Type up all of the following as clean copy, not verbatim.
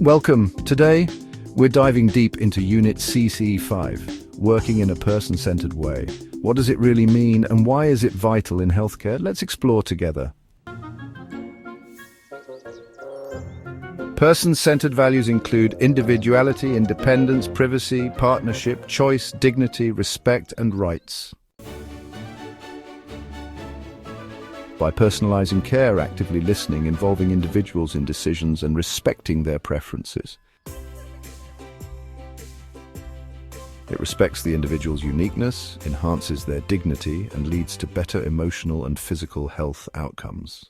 Welcome. Today, we're diving deep into Unit CC5, working in a person-centered way. What does it really mean, and why is it vital in healthcare? Let's explore together. Person-centered values include individuality, independence, privacy, partnership, choice, dignity, respect, and rights. By personalizing care, actively listening, involving individuals in decisions, and respecting their preferences. It respects the individual's uniqueness, enhances their dignity, and leads to better emotional and physical health outcomes.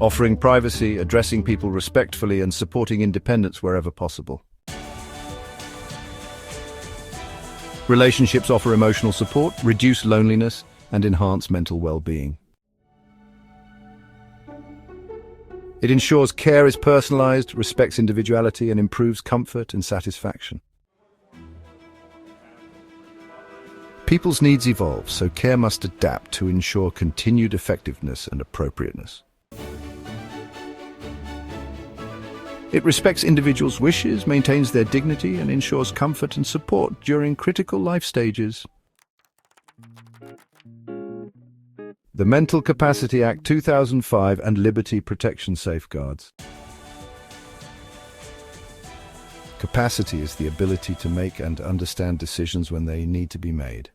Offering privacy, addressing people respectfully, and supporting independence wherever possible. Relationships offer emotional support, reduce loneliness, and enhance mental well-being. It ensures care is personalized, respects individuality, and improves comfort and satisfaction. People's needs evolve, so care must adapt to ensure continued effectiveness and appropriateness. It respects individuals' wishes, maintains their dignity, and ensures comfort and support during critical life stages. The Mental Capacity Act 2005 and Liberty Protection Safeguards. Capacity is the ability to make and understand decisions when they need to be made.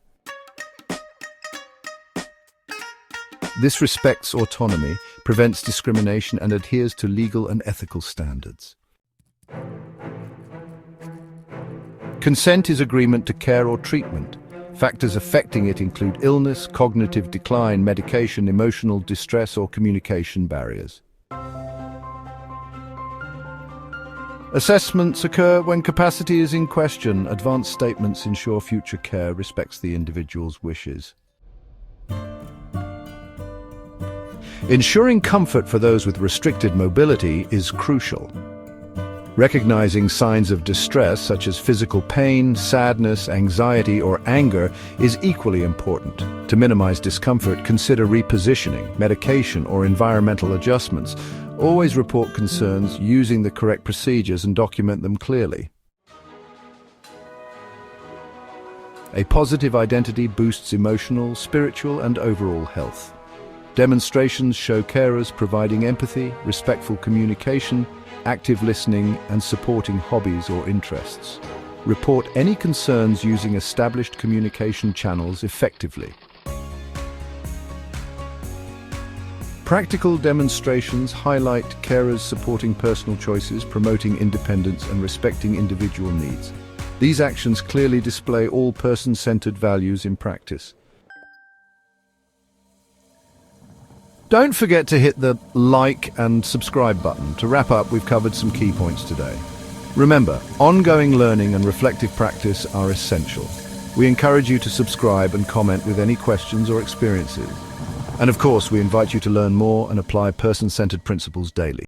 This respects autonomy, prevents discrimination, and adheres to legal and ethical standards. Consent is agreement to care or treatment. Factors affecting it include illness, cognitive decline, medication, emotional distress, or communication barriers. Assessments occur when capacity is in question. Advanced statements ensure future care respects the individual's wishes. Ensuring comfort for those with restricted mobility is crucial. Recognizing signs of distress, such as physical pain, sadness, anxiety, or anger, is equally important. To minimize discomfort, consider repositioning, medication, or environmental adjustments. Always report concerns using the correct procedures and document them clearly. A positive identity boosts emotional, spiritual, and overall health. Demonstrations show carers providing empathy, respectful communication, active listening, and supporting hobbies or interests. Report any concerns using established communication channels effectively. Practical demonstrations highlight carers supporting personal choices, promoting independence, and respecting individual needs. These actions clearly display all person-centered values in practice. Don't forget to hit the like and subscribe button. To wrap up, we've covered some key points today. Remember, ongoing learning and reflective practice are essential. We encourage you to subscribe and comment with any questions or experiences. And of course, we invite you to learn more and apply person-centered principles daily.